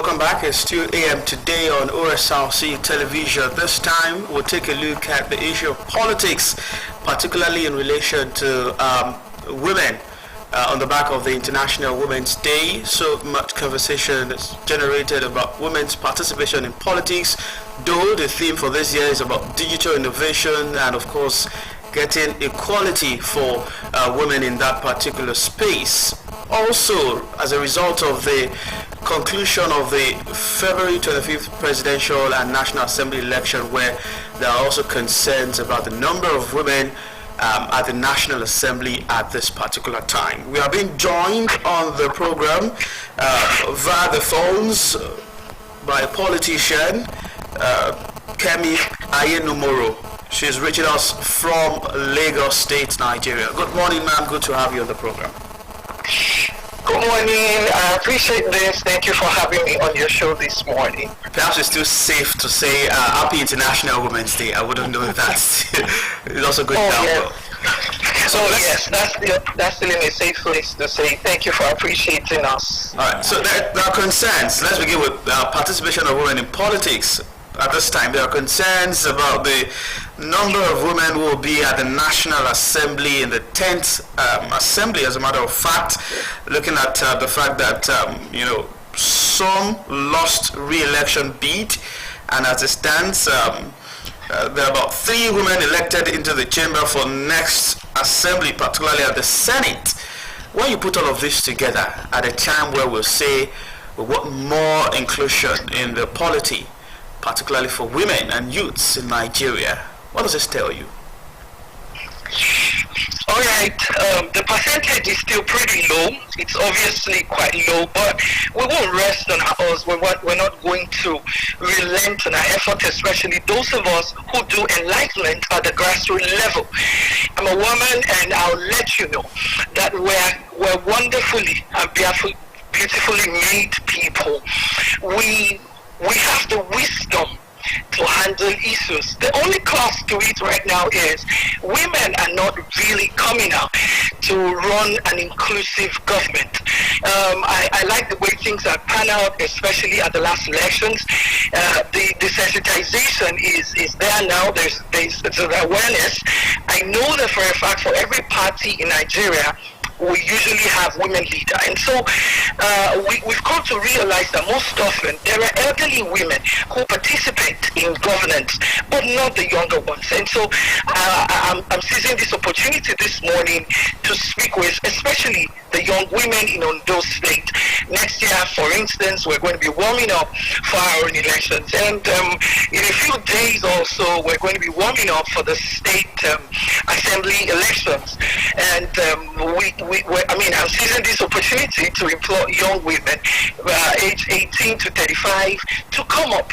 Welcome back. It's 2 a.m. today on Osrc television. This time we'll take a look at the issue of politics, particularly in relation to women. On the back of the International Women's Day, so much conversation is generated about women's participation in politics, though the theme for this year is about digital innovation and, of course, getting equality for women in that particular space. Also, as a result of the conclusion of the February 25th presidential and National Assembly election, where there are also concerns about the number of women at the National Assembly at this particular time. We are being joined on the program via the phones by a politician, Kemi Ayenumoro. She's reaching us from Lagos State, Nigeria. Good morning, ma'am. Good to have you on the program. Good morning. I appreciate this. Thank you for having me on your show this morning. Perhaps it's still safe to say Happy International Women's Day. I wouldn't know that. It's also good. So yes, that's still in a safe place to say thank you for appreciating us. All right. So there are concerns. Let's begin with participation of women in politics. At this time, there are concerns about the number of women who will be at the National Assembly in the 10th Assembly. As a matter of fact, looking at the fact that some lost re-election bid, and as it stands, there are about 3 women elected into the chamber for next assembly, particularly at the Senate. When you put all of this together at a time where we'll say we want more inclusion in the polity, particularly for women and youths in Nigeria, what does this tell you? All right, the percentage is still pretty low. It's obviously quite low, but we won't rest on ours. We're not going to relent on our effort, especially those of us who do enlightenment at the grassroots level. I'm a woman, and I'll let you know that we're wonderfully and beautifully made people. We have the wisdom to handle issues. The only cost to it right now is women are not really coming out to run an inclusive government. I like the way things have panned out, especially at the last elections. The sensitization is there now. There's awareness. I know that for a fact, for every party in Nigeria, we usually have women leaders, and so we've come to realize that most often there are elderly women who participate in governance, but not the younger ones. And so I'm seizing this opportunity this morning to speak with especially the young women in Ondo State. Next year, for instance, we're going to be warming up for our own elections, and in a few days also, we're going to be warming up for the state assembly elections. And I'm seizing this opportunity to implore young women age 18 to 35 to come up.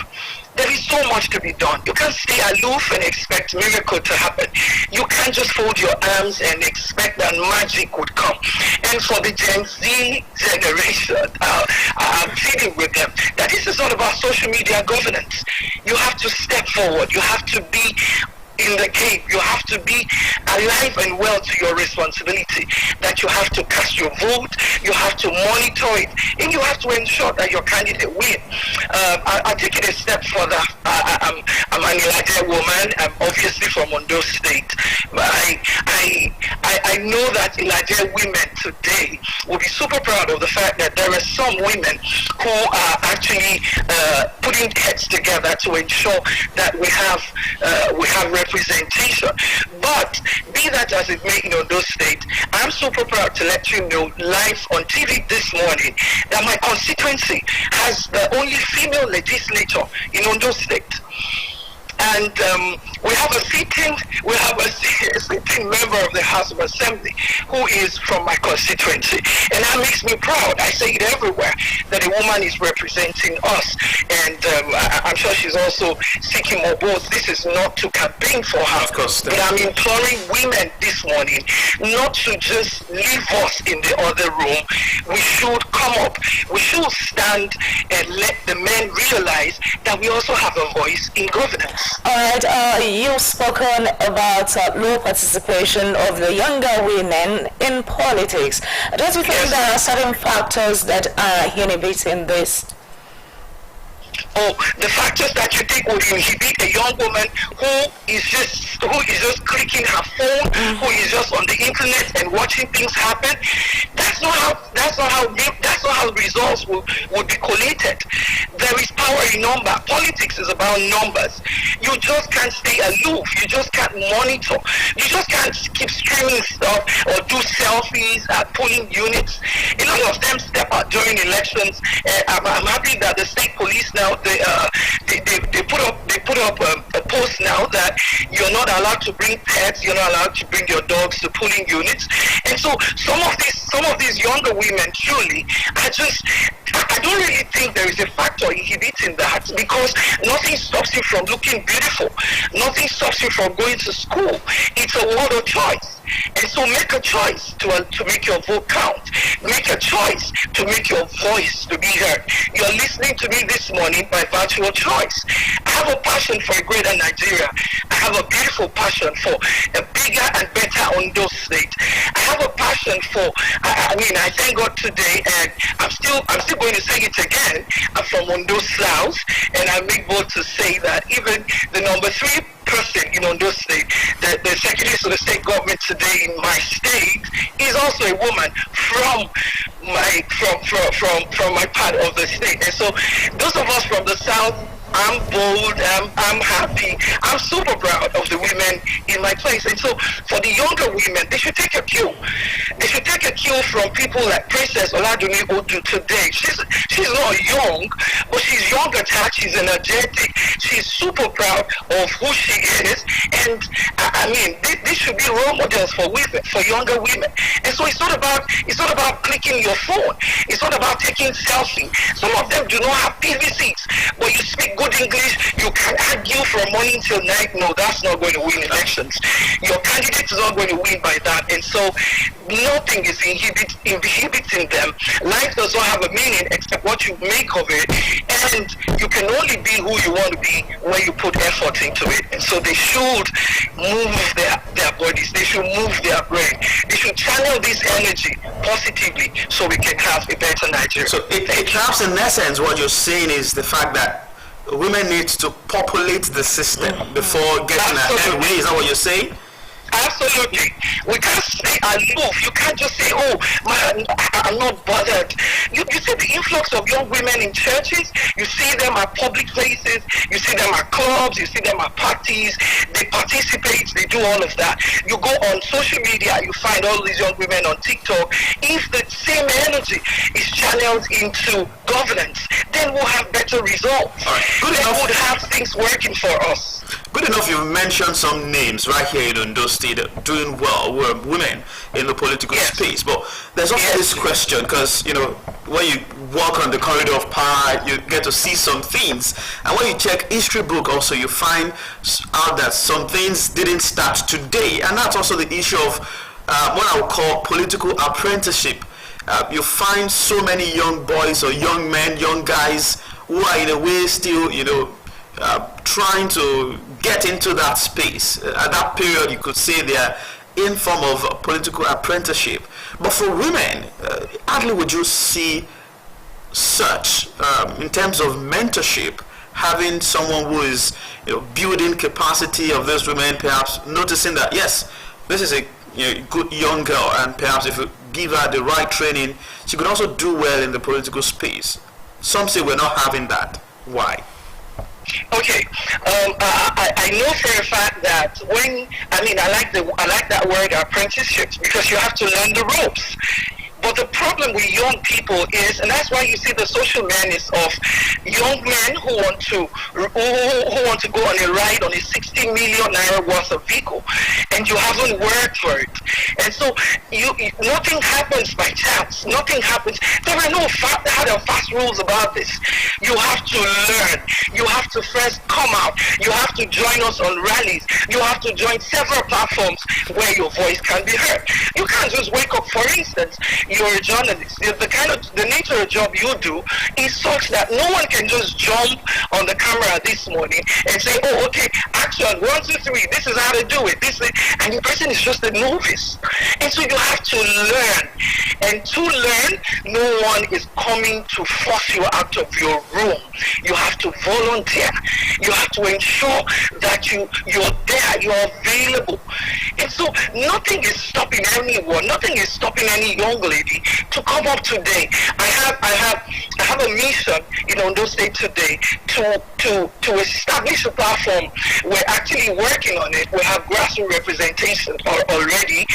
There is so much to be done. You can't stay aloof and expect miracle to happen. You can't just fold your arms and expect that magic would come. And for the Gen Z generation, I'm pleading with them that this is all about social media governance. You have to step forward. You have to be in the game. You have to be alive and well to your responsibility, that you have to cast your vote, you have to monitor it, and you have to ensure that your candidate wins. I'll take it a step further. I'm an Elijah woman. I'm obviously from Ondo State. But I know that Elijah women today will be super proud of the fact that there are some women who are actually putting heads together to ensure that we have representation. But be that as it may, in Ondo State, I'm super proud to let you know live on TV this morning that my constituency has the only female legislator in Ondo State. And we have a sitting member of the House of Assembly who is from my constituency, and that makes me proud. I say it everywhere that a woman is representing us, and I'm sure she's also seeking more votes. This is not to campaign for her, of course, but I'm imploring women this morning not to just leave us in the other room. We should come up. We should stand and let the men realize that we also have a voice in governance. All right, you've spoken about low participation of the younger women in politics. Don't you think there are certain factors that are inhibiting this? or the factors that you think would inhibit a young woman who is just clicking her phone, who is just on the internet and watching things happen. That's not how results will be collated. There is power in number. Politics is about numbers. You just can't stay aloof. You just can't monitor. You just can't keep streaming stuff or do selfies at polling units. A lot of them step out during elections. I'm happy that the state police now they put up a post now that you're not allowed to bring pets. You're not allowed to bring your dogs to polling units. And so some of these younger women truly I don't really think there is a factor inhibiting that, because nothing stops you from looking beautiful. Nothing stops you from going to school. It's a world of choice. And so make a choice to make your vote count. Make a choice to make your voice to be heard. You're listening to me this morning by virtue of choice. I have a passion for a greater Nigeria. I have a beautiful passion for a bigger and better Ondo State. I have a passion for, I thank God today, and I'm still going to say it again. I'm from Ondo South, and I make bold to say that even the number 3 person in Ondo State, the secretary to the state government today in my state, is also a woman from my part of the state. And so those of us from the South, I'm bold, I'm happy, I'm super proud of the women in my place. And so for the younger women, they should take a cue. They should take a cue from people like Princess Oladuni Odu today. She's not young, but she's young at heart, she's energetic, she's super proud of who she is. And this should be role models for women, for younger women. And so it's not about clicking your phone. It's not about taking selfie. Some of them do not have PVCs, but you speak good English, you can argue from morning till night. No, that's not going to win elections. Your candidate is not going to win by that. And so nothing is inhibiting them. Life does not have a meaning except what you make of it. And you can only be who you want to be when you put effort into it. And so they should move their bodies. They should move their brain. They should channel this energy positively so we can have a better Nigeria. So perhaps in essence what you're saying is the fact that women need to populate the system before getting ahead. Is that what you're saying? Absolutely. We can't stay aloof. You can't just say, oh, man, I'm not bothered. You see the influx of young women in churches. You see them at public places. You see them at clubs. You see them at parties. They participate. They do all of that. You go on social media. You find all these young women on TikTok. If the same energy is channeled into governance, then we'll have better results. Right. Then we'll have things working for us. Good enough, you mentioned some names right here in Ondo State doing well, women in the political space. But there's also this question, because, when you walk on the corridor of power, you get to see some things. And when you check history book also, you find out that some things didn't start today. And that's also the issue of what I would call political apprenticeship. You find so many young boys or young men, young guys who are in a way still, trying to get into that space. At that period, you could say they are in form of political apprenticeship. But for women, hardly would you see such in terms of mentorship, having someone who is building capacity of those women, perhaps noticing that yes, this is a good young girl, and perhaps if you give her the right training, she could also do well in the political space. Some say we're not having that. Why? Okay, I know for a fact that I like that word apprenticeship, because you have to learn the ropes. But the problem with young people is, and that's why you see the social menace of young men who want to go on a ride on a 60 million naira worth of vehicle, and you haven't worked for it. And so nothing happens by chance. Nothing happens. There are no hard and fast rules about this. You have to learn. You have to first come out. You have to join us on rallies. You have to join several platforms where your voice can be heard. You can't just wake up. For instance, you're a journalist. The nature of job you do is such that no one can just jump on the camera this morning and say, oh, okay, ask action, 1, 2, 3, this is how to do it. And the person is just a novice. And so you have to learn. And to learn, no one is coming to force you out of your room. You have to volunteer. You have to ensure that you're there, you're available. And so nothing is stopping anyone, nothing is stopping any young lady to come up today. I have a mission in Ondo State today to establish a platform. We're actually working on it. We have grassroots representation already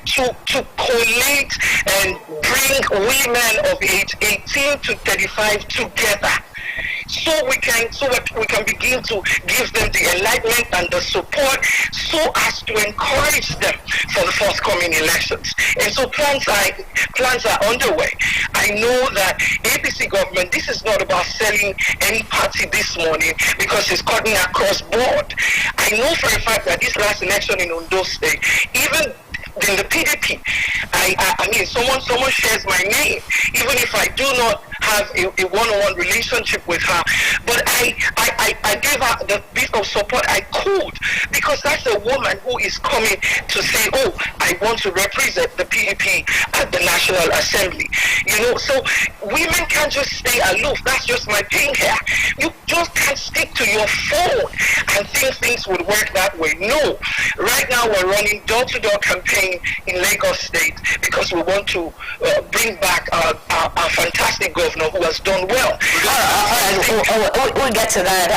to collate and bring women of age 18 to 35 together. So we can begin to give them the enlightenment and the support so as to encourage them for the forthcoming elections. And so plans are underway. I know that APC government, this is not about selling any party this morning because it's cutting across board. I know for a fact that this last election in Ondo State, even in the PDP, I mean, someone shares my name, even if I do not have a one-on-one relationship with her, but I gave her the bit of support I could, because that's a woman who is coming to say, oh, I want to represent the PDP at the National Assembly. You know, so women can't just stay aloof. That's just my thing here. You just can't stick to your phone and think things would work that way. No. Right now we're running door-to-door campaign in Lagos State because we want to bring back our fantastic governor who has done well. We'll get to that.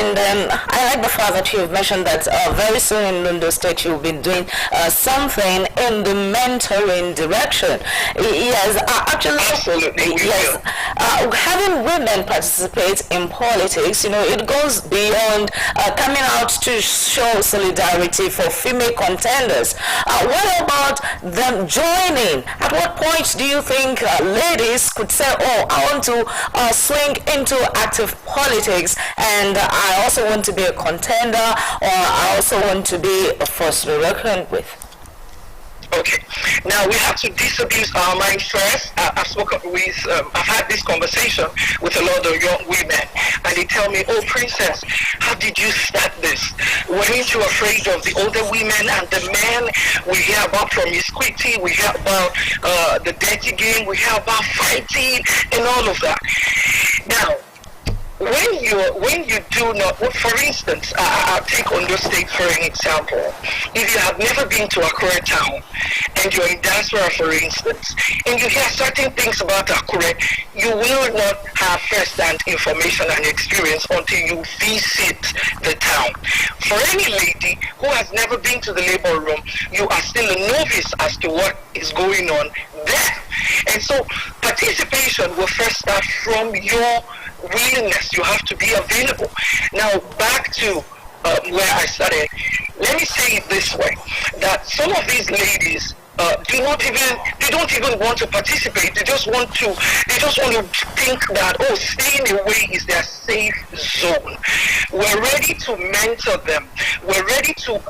And I like the fact that you've mentioned that very soon in Ondo State you'll be doing something in the mentoring direction. Yes, actually, absolutely. Yes, having women participate in politics, you know, it goes beyond coming out to show solidarity for female contenders. What about them joining? At what point do you think ladies could say, oh, I want to swing into active politics and I also want to be a contender, or I also want to be a force to be reckoned with? Okay, now we have to disabuse our mind first. I've had this conversation with a lot of young women, and they tell me, oh, Princess, how did you start this? Weren't you afraid of the older women and the men? We hear about promiscuity, we hear about the dirty game, we hear about fighting and all of that. Now, when you do not, for instance, I'll take Ondo State for an example. If you have never been to Akure town and you're in diaspora, for instance, and you hear certain things about Akure, you will not have first-hand information and experience until you visit the town. For any lady who has never been to the labor room, you are still a novice as to what is going on there. And so participation will first start from your willingness. You have to be available. Now back to where I started. Let me say it this way, that some of these ladies they don't even want to participate. They just want to think that, oh, staying away is their safe zone. We're ready to mentor them. We're ready to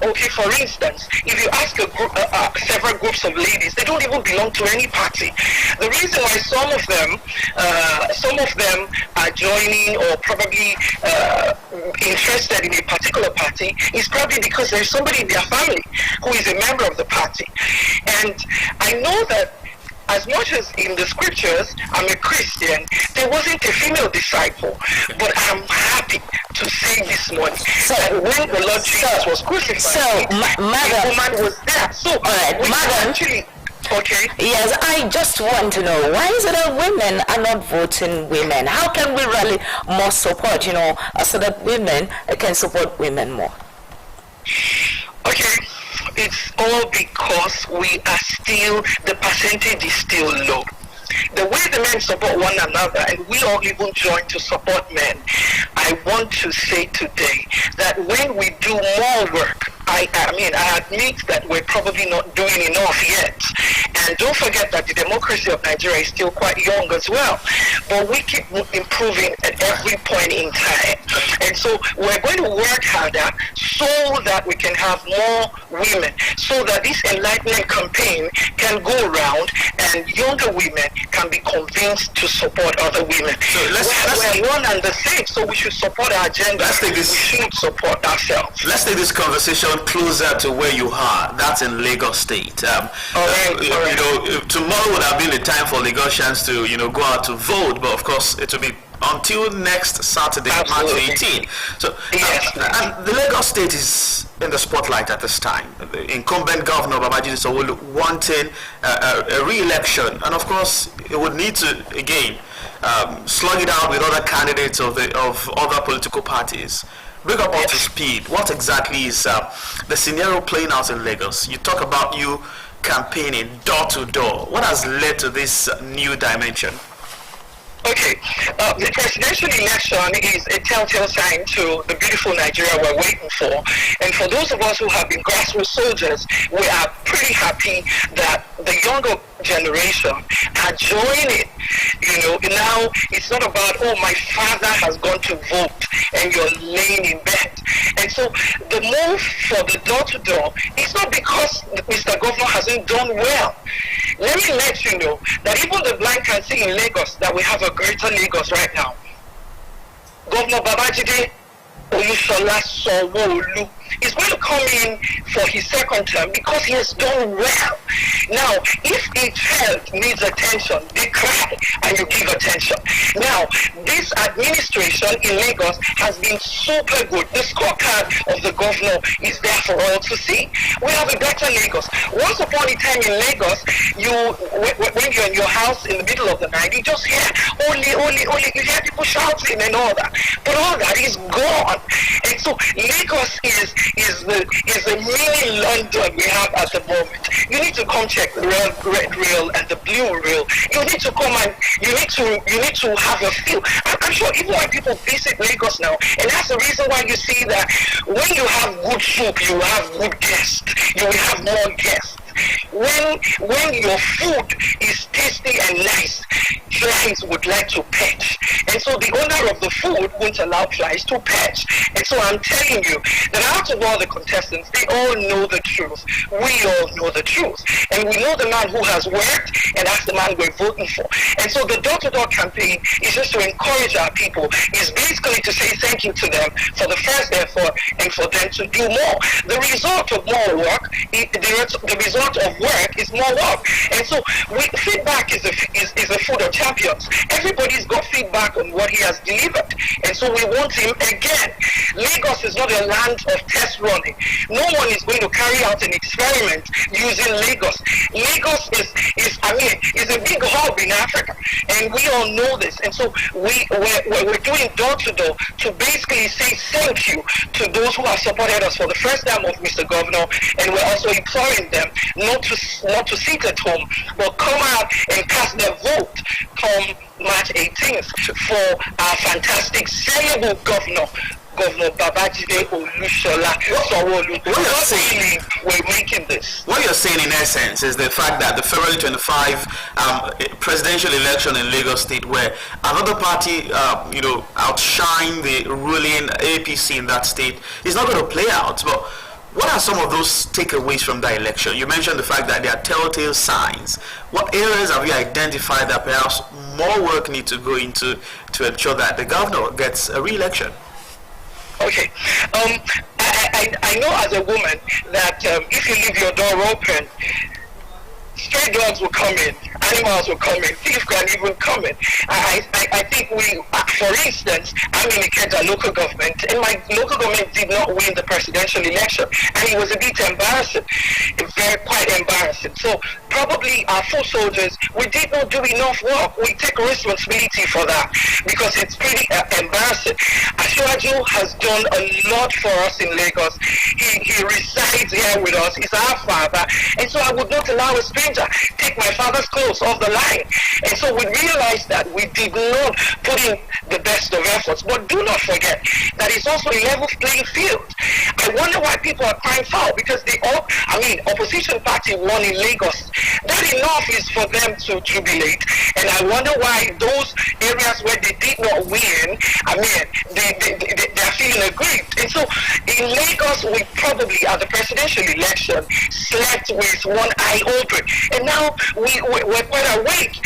okay, for instance, if you ask several groups of ladies, they don't even belong to any party. The reason why some of them are joining or probably interested in a particular party is probably because there's somebody in their family who is a member of the party. And I know that as much as in the scriptures, I'm a Christian, there wasn't a female disciple. But I'm happy to say this morning that when the Lord Jesus was crucified, a woman was there. So, madam, actually, okay. Yes, I just want to know, why is it that women are not voting women? How can we rally more support, so that women can support women more? Okay. It's all because the percentage is still low. The way the men support one another, and we all even join to support men, I want to say today that when we do more work, I admit that we're probably not doing enough yet. And don't forget that the democracy of Nigeria is still quite young as well. But we keep improving at every point in time. And so we're going to work harder so that we can have more women, so that this enlightenment campaign can go around and younger women can can be convinced to support other women. So we're one and the same, so we should support our gender. We should support ourselves. Let's take this conversation closer to where you are. That's in Lagos State. All right. You know, tomorrow would have been the time for Lagosians to, you know, go out to vote, but of course it will be until next Saturday, Absolutely. March 18. So, Yes. and the Lagos State is in the spotlight at this time. The incumbent governor Babajide Sanwo-Olu wanting a re-election, and of course, it would need to again slug it out with other candidates of other political parties. Bring up to speed. What exactly is the scenario playing out in Lagos? You talk about you campaigning door to door. What has led to this new dimension? Okay, the presidential election is a telltale sign to the beautiful Nigeria we're waiting for. And for those of us who have been grassroots soldiers, we are pretty happy that the younger generation are joining. You know, now it's not about, oh, my father has gone to vote and you're laying in bed. And so the move for the door-to-door is not because Mr. Governor hasn't done well. Let me let you know that even the blind can see in Lagos that we have a greater Lagos right now. Governor Babajide Sanwo-Olu is going to come in for his second term because he has done well. Now, if a child needs attention, they cry and you give attention. Now, this administration in Lagos has been super good. The scorecard of the governor is there for all to see. We have a better Lagos. Once upon a time in Lagos, when you're in your house in the middle of the night, you just hear only, you hear people shouting and all that. But all that is gone. And so Lagos is the mini London we have at the moment. You need to come check the red rail and the blue rail. You need to come and you need to have a feel. I'm sure even when people visit Lagos now, and that's the reason why you see that when you have good soup, you have good guests. You will have more guests. When your food is tasty and nice, flies would like to perch. And so the owner of the food won't allow flies to perch. And so I'm telling you that out of all the contestants, they all know the truth. We all know the truth. And we know the man who has worked, and that's the man we're voting for. And so the door-to-door campaign is just to encourage our people. It's basically to say thank you to them for the first effort and for them to do more. The result of more work, the result of work is more work. And so feedback is a food of champions. Everybody's got feedback on what he has delivered. And so we want him again. Lagos is not a land of test running. No one is going to carry out an experiment using Lagos. Lagos is a big hub in Africa. And we all know this. And so we're doing door to door to basically say thank you to those who have supported us for the first time of Mr. Governor. And we're also imploring them not to sit at home, but come out and cast their vote come March 18th for our fantastic, sellable governor Babajide Sanwo-Olu. We're making this. What you're saying in essence is the fact that the February 25 presidential election in Lagos State, where another party, outshine the ruling APC in that state, is not going to play out. But what are some of those takeaways from that election? You mentioned the fact that there are telltale signs. What areas have you identified that perhaps more work needs to go into to ensure that the governor gets a re-election? Okay. I know as a woman that if you leave your door open, stray dogs will come in, animals will come in, thieves can even come in. I think for instance, I'm in Ikeja local government, and my local government did not win the presidential election, and it was a bit embarrassing, quite embarrassing. So probably our foot soldiers, we did not do enough work. We take responsibility for that because it's pretty embarrassing. Ashwaju has done a lot for us in Lagos. He resides here with us. He's our father, and so I would not allow a stranger take my father's clothes off the line. And so we realized that we did not put in the best of efforts. But do not forget that it's also a level playing field. I wonder why people are crying foul, because opposition party won in Lagos. That enough is for them to jubilate. And I wonder why those areas where they did not win, I mean, they're feeling aggrieved. And so in Lagos, we probably, at the presidential election, slept with one eye open. And now we're quite awake.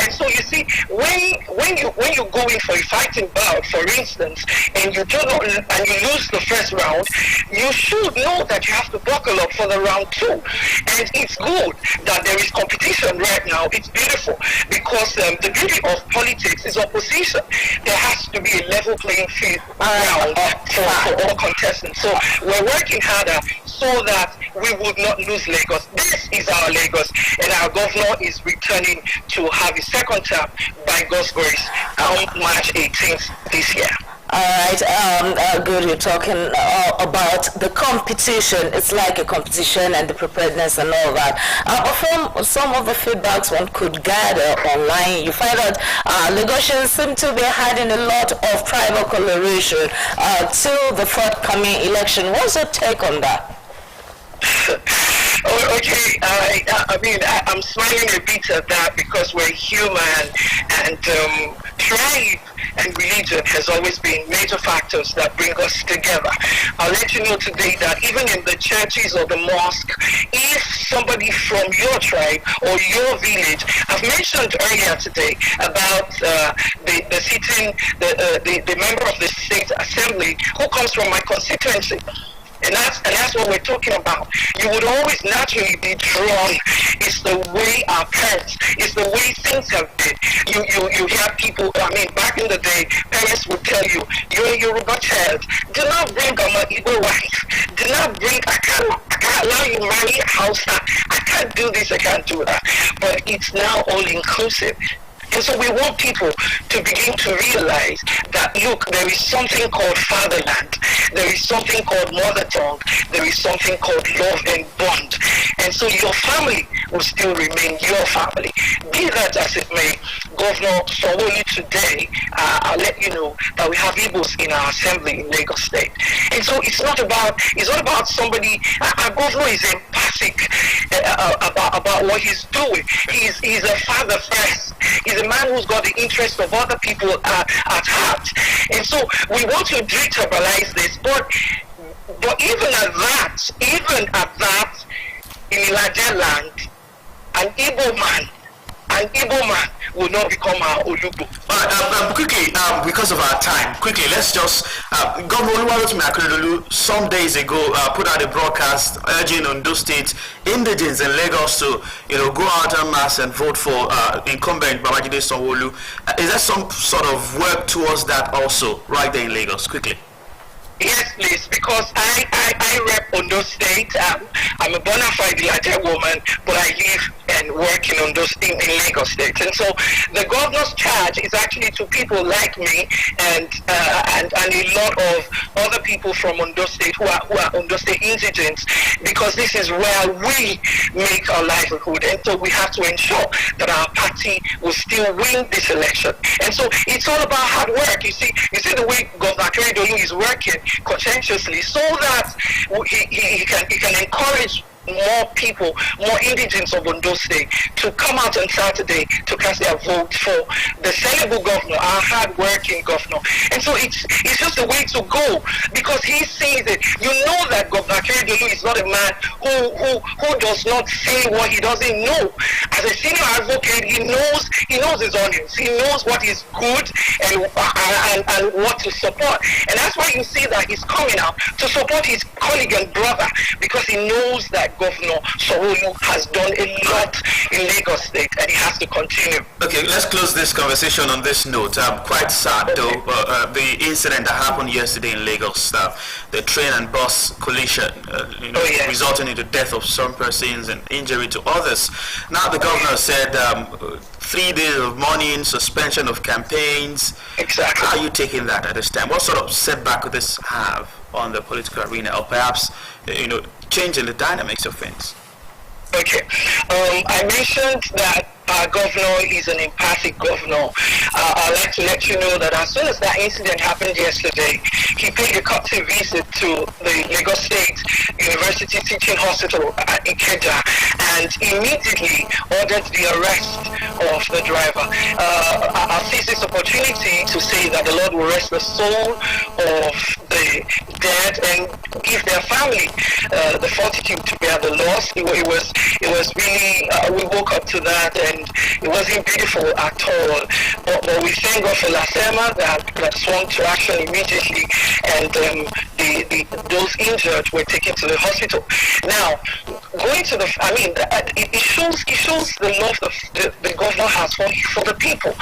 And so you see, when you go in for a fighting bout, for instance, and you do not, and you lose the first round, you should know that you have to buckle up for the round two. And it's good that there is competition right now. It's beautiful because the beauty of politics is opposition. There has to be a level playing field ground for all contestants. So we're working harder so that we would not lose Lagos. This is our Lagos, and our governor is returning to have his second term by God's grace on March 18th this year. All right, good. You're talking about the competition. It's like a competition and the preparedness and all that. From some of the feedbacks one could gather online, you find that Lagosians seem to be having a lot of tribal coloration till the forthcoming election. What's your take on that? Okay, I mean, I'm smiling a bit at that because we're human, and tribe and religion has always been major factors that bring us together. I'll let you know today that even in the churches or the mosque, if somebody from your tribe or your village, I've mentioned earlier today about the member of the state assembly who comes from my constituency. And that's what we're talking about. You would always naturally be drawn. It's the way our parents, it's the way things have been. You hear people, I mean, back in the day, parents would tell you, you're a Yoruba child, do not bring an Igbo wife. Do not bring, I can't allow you to marry a Hausa. I can't do this, I can't do that. But it's now all inclusive. And so we want people to begin to realize that, look, there is something called fatherland. There is something called mother tongue. There is something called love and bond. And so your family will still remain your family. Be that as it may, Governor Sanwo-Olu today, I'll let you know that we have Igbos in our assembly in Lagos State. And so it's not about somebody, our governor is empathic about what he's doing. He's a father first. He's a man who's got the interest of other people at heart. And so we want to detribalize this, but even at that, in Ilaje land, an Igbo man will not become our Olugbo. Quickly, because of our time, let's just, Governor Oluwatimi Akeredolu some days ago put out a broadcast urging Ondo State indigents in Lagos to, go out en masse and vote for incumbent Babajide Sanwo-Olu. Is there some sort of work towards that also, right there in Lagos? Quickly. Yes, please, because I rep Ondo State. I'm a bona fide Ilaje woman, but I live and work in Ondo State, in Lagos State. And so the governor's charge is actually to people like me and a lot of other people from Ondo State who are Ondo State indigents, because this is where we make our livelihood. And so we have to ensure that our party will still win this election. And so it's all about hard work. You see the way Governor Akeredolu is working conscientiously so that he can encourage more people, more indigents of Ondo State to come out on Saturday to cast their vote for the sellable governor, our hard-working governor. And so it's just a way to go, because he sees it. You know that Governor Akeredolu is not a man who does not say what he doesn't know. As a senior advocate, he knows his audience. He knows what is good and what to support. And that's why you see that he's coming out to support his colleague and brother, because he knows that Governor Sanwo-Olu has done a lot in Lagos State, and he has to continue. Okay, let's close this conversation on this note. Quite sad though, the incident that happened yesterday in Lagos, the train and bus collision, resulting in the death of some persons and injury to others. Now the governor said 3 days of mourning, suspension of campaigns. Exactly. How are you taking that at this time? What sort of setback could this have on the political arena, or perhaps changing the dynamics of things? Okay. I mentioned that our governor is an empathic governor. I'd like to let you know that as soon as that incident happened yesterday, he paid a courtesy visit to the Lagos State University Teaching Hospital at Ikeja and immediately ordered the arrest of the driver. I'll seize this opportunity to say that the Lord will rest the soul of the dead and give their family the fortitude to bear the loss. It was really, we woke up to that and it wasn't beautiful at all. But we thank God for Lasema that swung to action immediately, and those injured were taken to the hospital. Now, going to it shows the love the governor has for the people.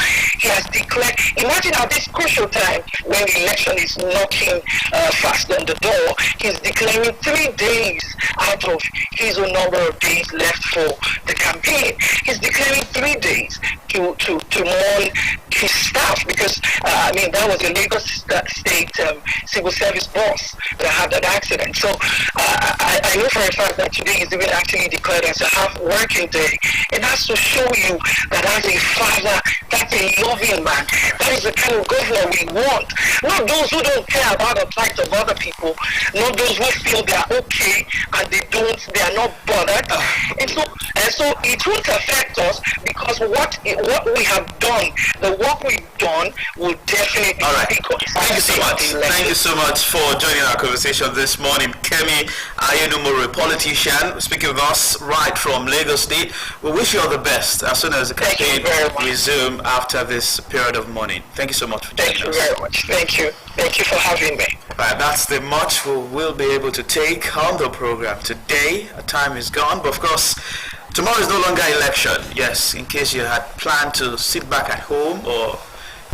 He has declared, imagine at this crucial time when the election is knocking fast on the door, he's declaring 3 days out of his own number of days left for the campaign. He's declaring 3 days to mourn his staff, because that was a Lagos State civil service boss that had that accident. So I know for a fact that today is even actually declared as a half working day, and that's to show you that as a father, that's a loving man. That is the kind of governor we want. Not those who don't care about the plight of other people, not those who feel they are okay and they are not bothered. And so it won't affect us, because what we have done, the work we've done will definitely. All right. Thank you so much. Thank you so much for joining our conversation this morning. Kemi Ayenumoro, politician, speaking with us right from Lagos State. We wish you all the best as soon as the campaign resume after this period of mourning. Thank you so much for joining us. Thank you very much. Thank you. Thank you for having me. Right, that's the much we will be able to take on the program today. Our time is gone, but of course, tomorrow is no longer election. Yes, in case you had planned to sit back at home or